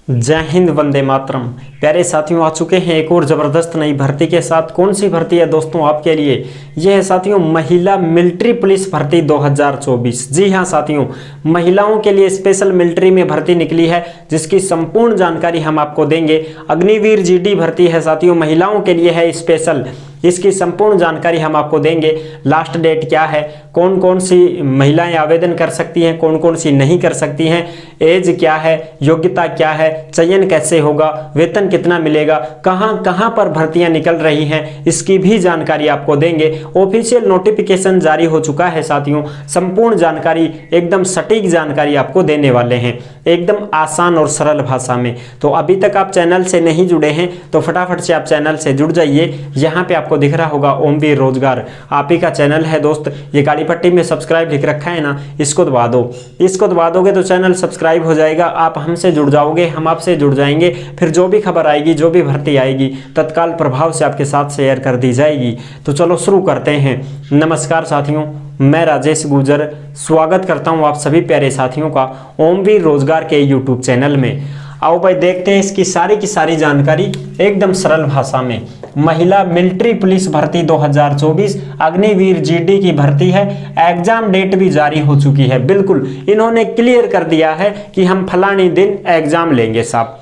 जय हिंद, वंदे मातरम। प्यारे साथियों, आ चुके हैं एक और ज़बरदस्त नई भर्ती के साथ। कौन सी भर्ती है दोस्तों आपके लिए? यह है साथियों महिला मिलिट्री पुलिस भर्ती 2024। जी हाँ साथियों, महिलाओं के लिए स्पेशल मिलिट्री में भर्ती निकली है, जिसकी संपूर्ण जानकारी हम आपको देंगे। अग्निवीर जीडी भर्ती है साथियों, महिलाओं के लिए है स्पेशल। इसकी संपूर्ण जानकारी हम आपको देंगे। लास्ट डेट क्या है, कौन कौन सी महिलाएं आवेदन कर सकती हैं, कौन कौन सी नहीं कर सकती हैं, एज क्या है, योग्यता क्या है, चयन कैसे होगा, वेतन कितना मिलेगा, कहां कहां पर भर्तियां निकल रही हैं, इसकी भी जानकारी आपको देंगे। ऑफिशियल नोटिफिकेशन जारी हो चुका है साथियों। संपूर्ण जानकारी, एकदम सटीक जानकारी आपको देने वाले हैं, एकदम आसान और सरल भाषा में। तो अभी तक आप चैनल से नहीं जुड़े हैं तो फटाफट से आप चैनल से जुड़ जाइए। यहाँ पे आपको दिख रहा होगा ओमवीर रोजगार, आप ही का चैनल है दोस्त। ये काली पट्टी में सब्सक्राइब लिख रखा है ना, इसको दबा दो। इसको दबा दोगे तो चैनल सब्सक्राइब हो जाएगा, आप हमसे जुड़ जाओगे, हम आपसे जुड़ जाएंगे। फिर जो भी खबर आएगी, जो भी भर्ती आएगी, तत्काल प्रभाव से आपके साथ शेयर कर दी जाएगी। तो चलो शुरू करते हैं। नमस्कार साथियों, मैं राजेश गुजर स्वागत करता हूं आप सभी प्यारे साथियों का ओमवीर रोजगार के यूट्यूब चैनल में। आओ भाई देखते हैं इसकी सारी की सारी जानकारी एकदम सरल भाषा में। महिला मिलिट्री पुलिस भर्ती 2024 अग्निवीर जीडी की भर्ती है। एग्जाम डेट भी जारी हो चुकी है। बिल्कुल इन्होंने क्लियर कर दिया है कि हम फलानी दिन एग्जाम लेंगे साहब।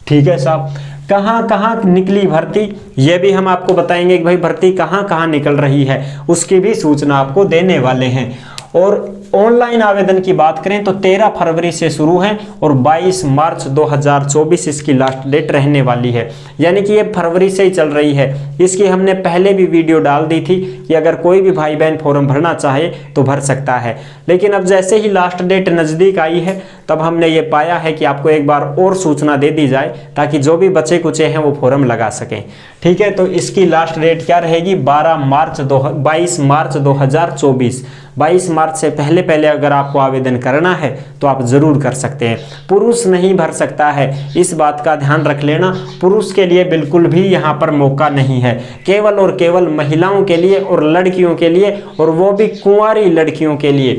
ठीक है साहब, कहाँ कहाँ निकली भर्ती ये भी हम आपको बताएंगे कि भाई भर्ती कहाँ कहाँ निकल रही है, उसकी भी सूचना आपको देने वाले हैं। और ऑनलाइन आवेदन की बात करें तो 13 फरवरी से शुरू है और 22 मार्च 2024 इसकी लास्ट डेट रहने वाली है। यानी कि ये फरवरी से ही चल रही है। इसकी हमने पहले भी वीडियो डाल दी थी कि अगर कोई भी भाई बहन फॉर्म भरना चाहे तो भर सकता है। लेकिन अब जैसे ही लास्ट डेट नज़दीक आई है तब हमने ये पाया है कि आपको एक बार और सूचना दे दी जाए, ताकि जो भी बचे कुचे हैं वो फॉर्म लगा सकें। ठीक है, तो इसकी लास्ट डेट क्या रहेगी? 22 मार्च 2024। 22 मार्च से पहले अगर आपको आवेदन करना है तो आप जरूर कर सकते हैं। पुरुष नहीं भर सकता है, इस बात का ध्यान रख लेना। पुरुष के लिए बिल्कुल भी यहाँ पर मौका नहीं है, केवल और केवल महिलाओं के लिए और लड़कियों के लिए, और वो भी कुंवारी लड़कियों के लिए,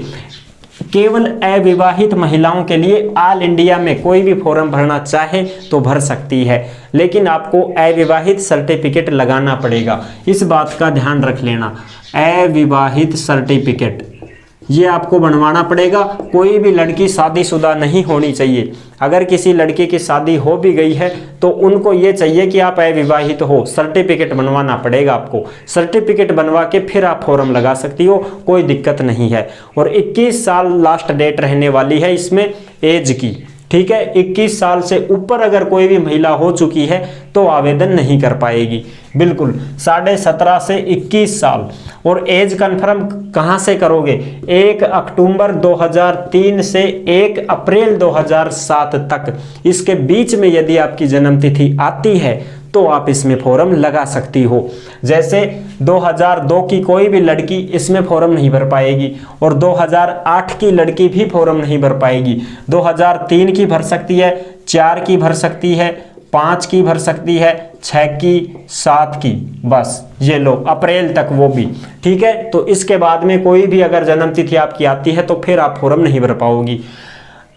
केवल अविवाहित महिलाओं के लिए। ऑल इंडिया में कोई भी फॉर्म भरना चाहे तो भर सकती है, लेकिन आपको अविवाहित सर्टिफिकेट लगाना पड़ेगा। इस बात का ध्यान रख लेना। अविवाहित सर्टिफिकेट ये आपको बनवाना पड़ेगा। कोई भी लड़की शादीशुदा नहीं होनी चाहिए। अगर किसी लड़की की शादी हो भी गई है तो उनको ये चाहिए कि आप अविवाहित हो, सर्टिफिकेट बनवाना पड़ेगा आपको। सर्टिफिकेट बनवा के फिर आप फॉर्म लगा सकती हो, कोई दिक्कत नहीं है। और 21 साल लास्ट डेट रहने वाली है इसमें एज की। ठीक है, 21 साल से ऊपर अगर कोई भी महिला हो चुकी है तो आवेदन नहीं कर पाएगी। बिल्कुल 17.5 से 21 साल। और एज कंफर्म कहाँ से करोगे? 1 अक्टूबर 2003 से 1 अप्रैल 2007 तक, इसके बीच में यदि आपकी जन्मतिथि आती है तो आप इसमें फॉर्म लगा सकती हो। जैसे 2002 की कोई भी लड़की इसमें फॉर्म नहीं भर पाएगी, और 2008 की लड़की भी फॉर्म नहीं भर पाएगी। 2003 की भर सकती है, 4 की भर सकती है, 5 की भर सकती है, 6 की, 7 की, बस ये लो अप्रैल तक वो भी। ठीक है, तो इसके बाद में कोई भी अगर जन्मतिथि आपकी आती है तो फिर आप फॉर्म नहीं भर पाओगी।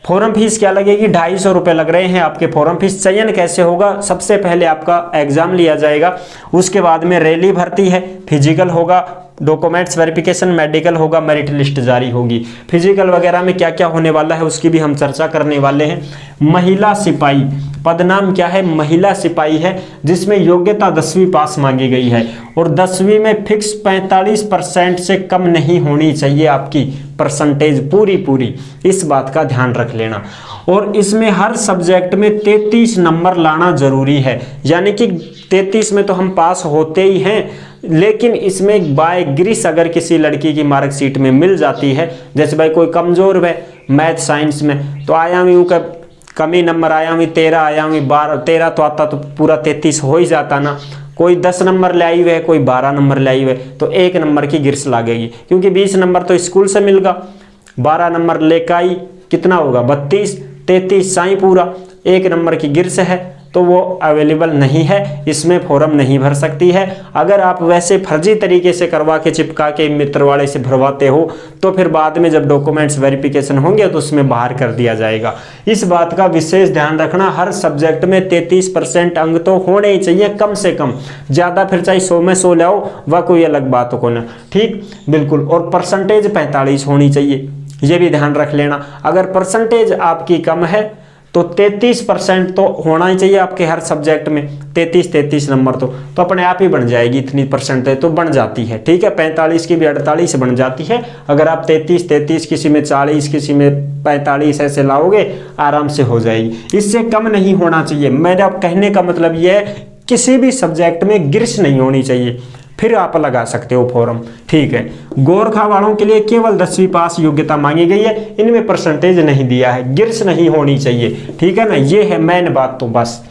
फॉर्म फीस क्या लगेगी? 250 रुपये लग रहे हैं आपके फॉर्म फीस। चयन कैसे होगा? सबसे पहले आपका एग्जाम लिया जाएगा, उसके बाद में रैली भर्ती है, फिजिकल होगा, डॉक्यूमेंट्स वेरिफिकेशन, मेडिकल होगा, मेरिट लिस्ट जारी होगी। फिजिकल वगैरह में क्या क्या होने वाला है उसकी भी हम चर्चा करने वाले हैं। महिला सिपाही पद नाम क्या है? महिला सिपाही है, जिसमें योग्यता 10वीं पास मांगी गई है, और 10वीं में फिक्स 45% से कम नहीं होनी चाहिए आपकी परसेंटेज पूरी। इस बात का ध्यान रख लेना। और इसमें हर सब्जेक्ट में 33 नंबर लाना जरूरी है। यानी कि 33 में तो हम पास होते ही हैं, लेकिन इसमें बाय ग्रीस अगर किसी लड़की की मार्कशीट में मिल जाती है, जैसे भाई कोई कमजोर है मैथ साइंस में, तो आया हुई का कमी नंबर आया हुई 13, आया हुई 12, 13 तो आता तो पूरा 33 हो ही जाता ना। कोई 10 नंबर ले आई हुए, कोई 12 नंबर ले आई हुए, तो 1 नंबर की गिरस लागेगी, क्योंकि 20 नंबर तो स्कूल से मिलगा। 12 नंबर लेकर आई, कितना होगा? 32, 33 साई पूरा, 1 नंबर की गिरस है, तो वो अवेलेबल नहीं है, इसमें फॉर्म नहीं भर सकती है। अगर आप वैसे फर्जी तरीके से करवा के चिपका के मित्रवाड़े से भरवाते हो तो फिर बाद में जब डॉक्यूमेंट्स वेरिफिकेशन होंगे तो उसमें बाहर कर दिया जाएगा। इस बात का विशेष ध्यान रखना, हर सब्जेक्ट में 33% अंक तो होने ही चाहिए कम से कम, ज़्यादा फिर चाहे 100 में 100 लाओ वह कोई अलग बात हो ना, ठीक बिल्कुल। और परसेंटेज 45 होनी चाहिए, ये भी ध्यान रख लेना। अगर परसेंटेज आपकी कम है तो 33% तो होना ही चाहिए आपके हर सब्जेक्ट में, 33 नंबर तो अपने आप ही बन जाएगी, इतनी परसेंटेज तो बन जाती है, ठीक है। 45 की भी 48 बन जाती है। अगर आप 33 किसी में 40 किसी में 45 ऐसे लाओगे आराम से हो जाएगी, इससे कम नहीं होना चाहिए। मेरा कहने का मतलब यह है किसी भी सब्जेक्ट में गिरश नहीं होनी चाहिए, फिर आप लगा सकते हो फॉर्म, ठीक है। गोरखा वालों के लिए केवल 10वीं पास योग्यता मांगी गई है, इनमें परसेंटेज नहीं दिया है, गिरश नहीं होनी चाहिए, ठीक है ना। ये है मेन बात। तो बस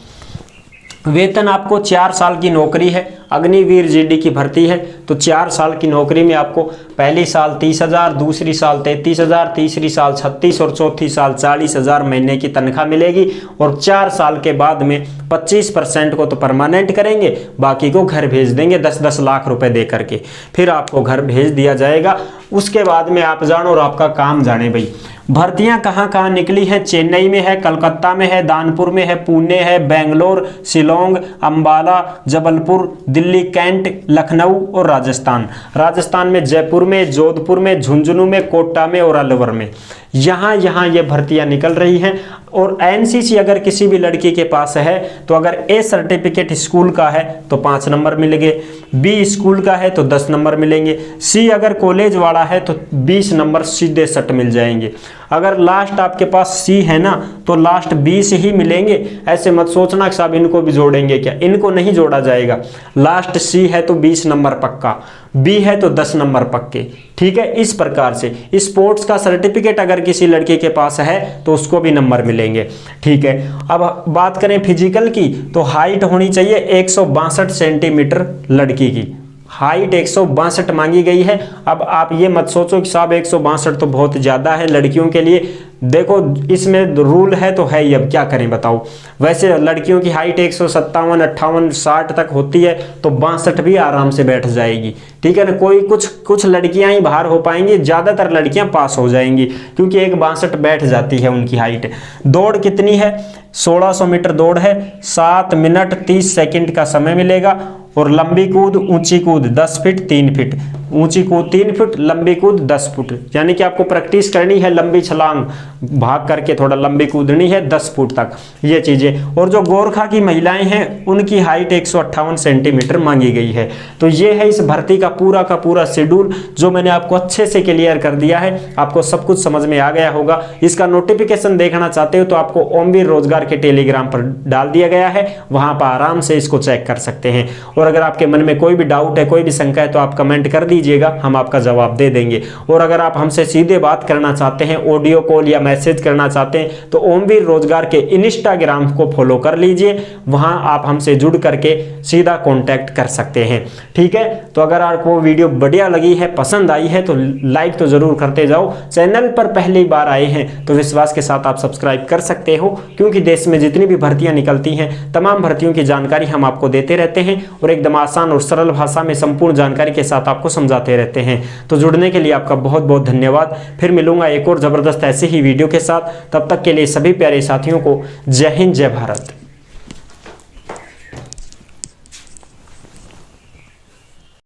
वेतन आपको 4 साल की नौकरी है, अग्निवीर जीडी की भर्ती है तो 4 साल की नौकरी में आपको पहली साल 30,000, दूसरी साल 33,000, तीसरी साल 36 और चौथी साल 40,000 महीने की तनख्वाह मिलेगी। और 4 साल के बाद में 25% को तो परमानेंट करेंगे, बाकी को घर भेज देंगे 10-10 लाख रुपए दे करके, फिर आपको घर भेज दिया जाएगा। उसके बाद में आप जानो और आपका काम जाने भाई। भर्तियां कहाँ कहाँ निकली हैं? चेन्नई में है, कलकत्ता में है, दानपुर में है, पुणे है, बेंगलोर, शिलोंग, अंबाला, जबलपुर, दिल्ली, कैंट, लखनऊ और राजस्थान में जयपुर में, जोधपुर में, झुंझुनू में, कोटा में और अलवर में। यहाँ ये भर्तियां निकल रही हैं। और एनसीसी अगर किसी भी लड़की के पास है तो अगर ए सर्टिफिकेट स्कूल का है तो 5 नंबर मिलेंगे, बी स्कूल का है तो 10 नंबर मिलेंगे, सी अगर कॉलेज वाला है तो 20 नंबर सीधे सट मिल जाएंगे। अगर लास्ट आपके पास सी है ना तो लास्ट 20 ही मिलेंगे। ऐसे मत सोचना कि साहब इनको भी जोड़ेंगे क्या, इनको नहीं जोड़ा जाएगा। लास्ट सी है तो 20 नंबर पक्का, बी है तो 10 नंबर पक्के, ठीक है। इस प्रकार से स्पोर्ट्स का सर्टिफिकेट अगर किसी लड़के के पास है तो उसको भी नंबर मिलेंगे, ठीक है। अब बात करें फिजिकल की तो हाइट होनी चाहिए 162 सेंटीमीटर लड़की की, हाइट 162 मांगी गई है। अब आप ये मत सोचो कि साहब 162 तो बहुत ज़्यादा है लड़कियों के लिए, देखो इसमें रूल है तो है ही, अब क्या करें बताओ। वैसे लड़कियों की हाइट 157, 58, 60 तक होती है तो 62 भी आराम से बैठ जाएगी, ठीक है ना। कोई कुछ लड़कियां ही बाहर हो पाएंगी, ज़्यादातर लड़कियां पास हो जाएंगी क्योंकि 162 बैठ जाती है उनकी हाइट। दौड़ कितनी है? 1600 मीटर दौड़ है, 7 मिनट 30 सेकंड का समय मिलेगा। और लंबी कूद, ऊंची कूद 10 फीट 3 फीट, ऊंची कूद 3 फुट, लंबी कूद 10 फुट, यानी कि आपको प्रैक्टिस करनी है लंबी छलांग भाग करके थोड़ा लंबी कूदनी है 10 फुट तक, ये चीज़ें। और जो गोरखा की महिलाएं हैं उनकी हाइट 158 सेंटीमीटर मांगी गई है। तो ये है इस भर्ती का पूरा शेड्यूल जो मैंने आपको अच्छे से क्लियर कर दिया है, आपको सब कुछ समझ में आ गया होगा। इसका नोटिफिकेशन देखना चाहते हो तो आपको ओमवीर रोजगार के टेलीग्राम पर डाल दिया गया है, वहां पर आराम से इसको चेक कर सकते हैं। और अगर आपके मन में कोई भी डाउट है, कोई भी शंका है तो आप कमेंट कर दीजिएगा, हम आपका जवाब दे देंगे। और अगर आप हमसे सीधे बात करना चाहते हैं, ऑडियो कॉल या मैसेज करना चाहते हैं तो ओमवीर रोजगार के इंस्टाग्राम को फॉलो कर लीजिए, वहां आप हमसे जुड़ करके सीधा कांटेक्ट कर सकते हैं, ठीक है। तो अगर आपको वीडियो बढ़िया लगी है, पसंद आई है तो लाइक तो जरूर करते जाओ। चैनल पर पहली बार आए हैं तो विश्वास के साथ आप सब्सक्राइब कर सकते हो, क्योंकि देश में जितनी भी भर्तियां निकलती हैं तमाम भर्तियों की जानकारी हम आपको देते रहते हैं और एकदम आसान और सरल भाषा में संपूर्ण जानकारी के साथ आपको समझाते रहते हैं। तो जुड़ने के लिए आपका बहुत बहुत धन्यवाद। फिर मिलूंगा एक और जबरदस्त ऐसे ही वीडियो के साथ, तब तक के लिए सभी प्यारे साथियों को जय हिंद, जय भारत।